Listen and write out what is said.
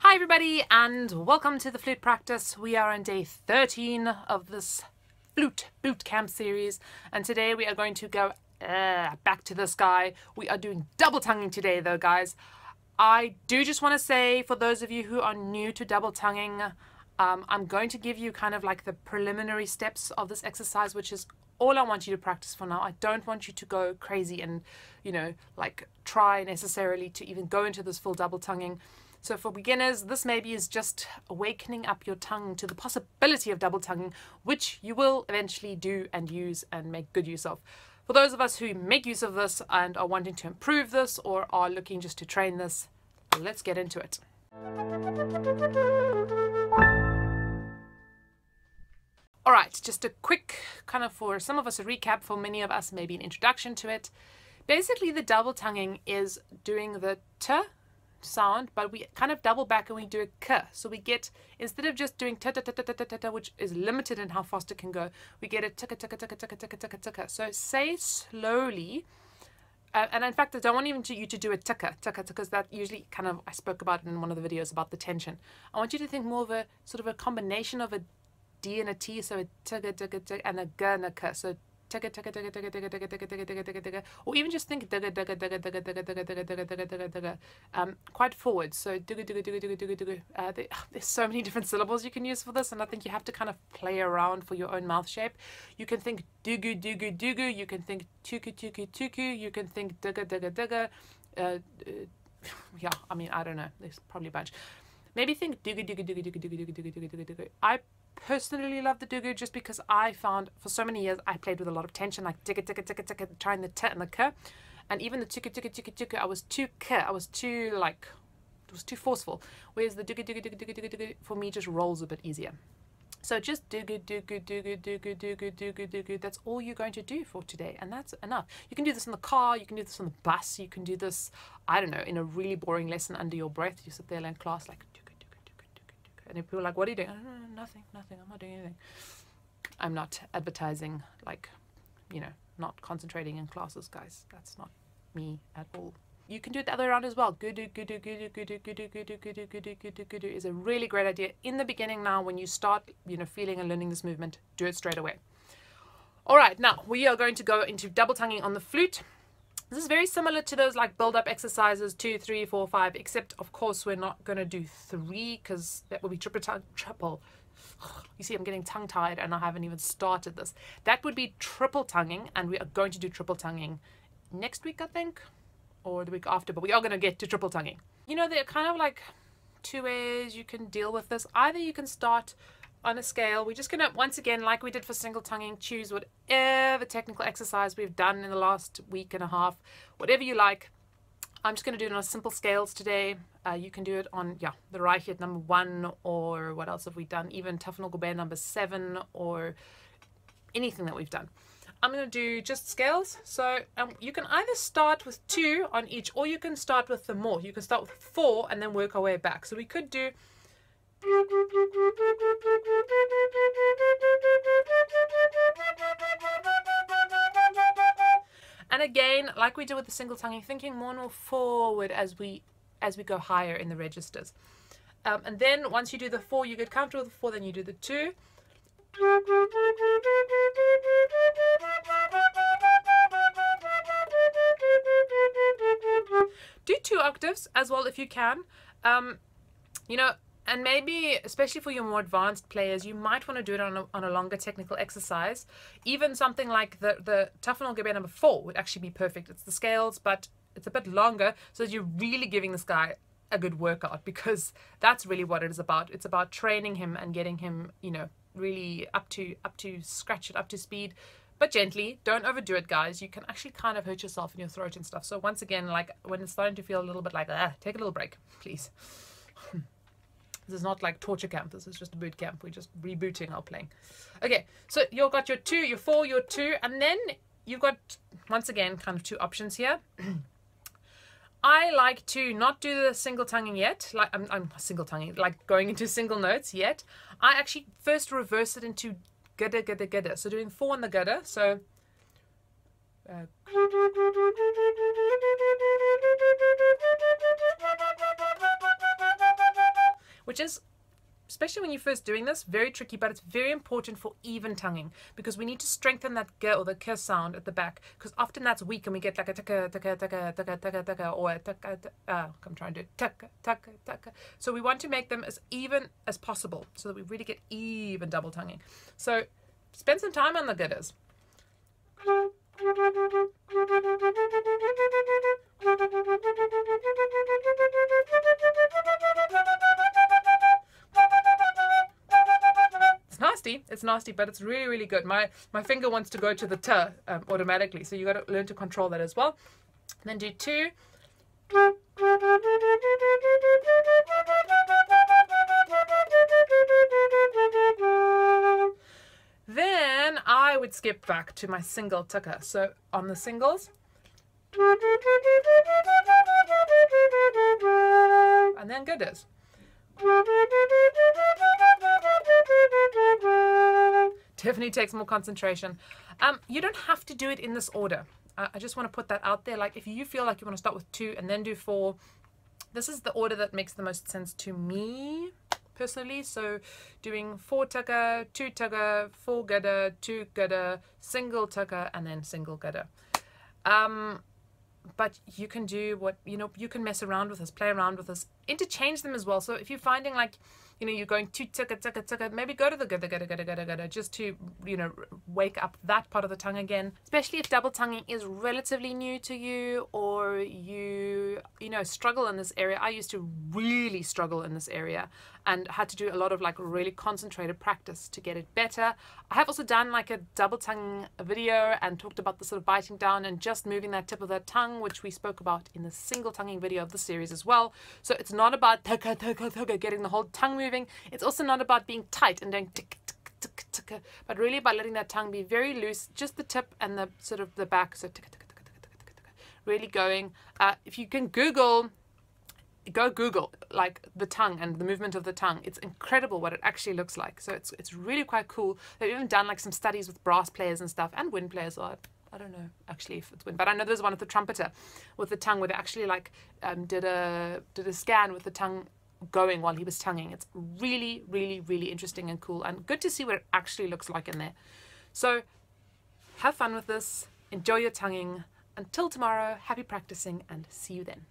Hi everybody and welcome to the flute practice. We are on day 13 of this flute boot camp series, and today we are going to go back to this guy. We are doing double tonguing today though, guys. I do just want to say, for those of you who are new to double tonguing, I'm going to give you kind of like the preliminary steps of this exercise, which is all I want you to practice for now. I don't want you to go crazy and, you know, like try necessarily to even go into this full double tonguing. So for beginners, this maybe is just awakening up your tongue to the possibility of double tonguing, which you will eventually do and use and make good use of. For those of us who make use of this and are wanting to improve this or are looking just to train this, let's get into it. All right, just a quick kind of, for some of us, a recap, for many of us maybe an introduction to it. Basically, the double tonguing is doing the t sound, but we kind of double back and we do a k. So we get, instead of just doing ta ta ta ta ta ta ta, which is limited in how fast it can go, we get a tika tika tika tika tika tika tika. So say slowly, and in fact I don't want even you to do a tika tika, because that usually kind of, I spoke about it in one of the videos about the tension. I want you to think more of a sort of a combination of a D and a T, so a tika tika tika and a g and a k. So tika tika tika tika tika tika tika tika tika tika tika, or even just think digga digga digga digga digga digga digga digga digga digga digga, quite forward. So digga digga digga digga digga digga. There's so many different syllables you can use for this, and I think you have to kind of play around for your own mouth shape. You can think dugu dugu dugu. You can think tuku tuku tuku. You can think digga digga digga. Yeah, I mean, I don't know. There's probably a bunch. Maybe think dugu dugu dugu dugu dugu dugu dugu dugu dugu dugu. I personally love the dugu just because I found for so many years I played with a lot of tension, like ticka ticka ticka ticka, trying the t and the k, and even the ticka ticka ticka ticka, I was too k, I was too like, it was too forceful, whereas the dugu dugu dugu dugu dugu dugu for me just rolls a bit easier. So just dugu dugu dugu dugu dugu dugu dugu, that's all you're going to do for today, and that's enough. You can do this in the car, you can do this on the bus, you can do this, I don't know, in a really boring lesson under your breath. You sit there in class like, and if people are like, what are you doing? Nothing, I'm not doing anything. I'm not advertising, like, you know, not concentrating in classes, guys. That's not me at all. You can do it the other way around as well. Gudu, gudu, gudu, gudu, gudu, gudu, gudu, gudu, gudu, gudu is a really great idea. In the beginning now, when you start, you know, feeling and learning this movement, do it straight away. All right, now we are going to go into double tonguing on the flute. This is very similar to those like build-up exercises, 2, 3, 4, 5, except of course we're not going to do 3 because that would be triple. You see, I'm getting tongue-tied and I haven't even started this. That would be triple tonguing, and we are going to do triple tonguing next week, I think, or the week after, but we are going to get to triple tonguing. You know, there are kind of like 2 ways you can deal with this. Either you can start on a scale. We're just going to, once again, like we did for single tonguing, choose whatever technical exercise we've done in the last week and a half, whatever you like. I'm just going to do it on simple scales today. You can do it on, yeah, the Reichert number 1, or what else have we done? Even Tafel Gobert number 7, or anything that we've done. I'm going to do just scales. So you can either start with 2 on each, or you can start with the more. You can start with 4 and then work our way back. So we could do and again, like we did with the single tonguing, thinking more and more forward as we go higher in the registers. And then once you do the 4, you get comfortable with the 4, then you do the 2. Do 2 octaves as well if you can. You know, and maybe, especially for your more advanced players, you might want to do it on a longer technical exercise. Even something like the Tafel Gobert number 4 would actually be perfect. It's the scales, but it's a bit longer, so that you're really giving this guy a good workout, because that's really what it is about. It's about training him and getting him, you know, really up to scratch it, up to speed, but gently. Don't overdo it, guys. You can actually kind of hurt yourself in your throat and stuff. So once again, like when it's starting to feel a little bit like, take a little break, please. This is not like torture camp. This is just a boot camp. We're just rebooting our playing. Okay, so you've got your 2, your 4, your 2, and then you've got, once again, kind of 2 options here. I like to not do the single tonguing yet. Like I'm single tonguing, like going into single notes yet. I actually first reverse it into gada gada gada. So doing 4 on the gada. So which is, especially when you're first doing this, very tricky, but it's very important for even tonguing because we need to strengthen that g or the k sound at the back because often that's weak and we get like a taka, taka, taka, taka, taka, taka, or a taka, I'm trying to do taka, taka, taka. So we want to make them as even as possible so that we really get even double tonguing. So spend some time on the gidders. It's nasty, but it's really, really good. My finger wants to go to the t automatically, so you got to learn to control that as well. And then do 2. Then I would skip back to my single tucker. So on the singles, and then gidders. Definitely takes more concentration. You don't have to do it in this order. I just want to put that out there. Like if you feel like you want to start with 2 and then do 4, this is the order that makes the most sense to me personally. So doing 4 tucker, 2 tucker, 4 gidder, 2 gidder, single tucker, and then single gidder. But you can do what, you can mess around with this, play around with this, interchange them as well. So if you're finding like, you're going 2 tucker, tucker, tucker, maybe go to the gidder, gidder, gidder, gidder, gidder, just to, wake up that part of the tongue again. Especially if double tonguing is relatively new to you or you struggle in this area. I used to really struggle in this area and had to do a lot of like really concentrated practice to get it better. I have also done like a double tongue video and talked about the sort of biting down and just moving that tip of the tongue, which we spoke about in the single tonguing video of the series as well. So it's not about getting the whole tongue moving. It's also not about being tight and doing tick, tick, tick, tick, but really about letting that tongue be very loose, just the tip and the sort of the back. So tick, tick, tick, tick, tick, tick, tick, really going. If you can go Google like the tongue and the movement of the tongue. It's incredible what it actually looks like. So it's really quite cool. They've even done like some studies with brass players and stuff and wind players. Or I don't know actually if it's wind, but I know there's one with the trumpeter with the tongue where they actually like did a scan with the tongue going while he was tonguing. It's really, really, really interesting and cool and good to see what it actually looks like in there. So have fun with this. Enjoy your tonguing. Until tomorrow, happy practicing and see you then.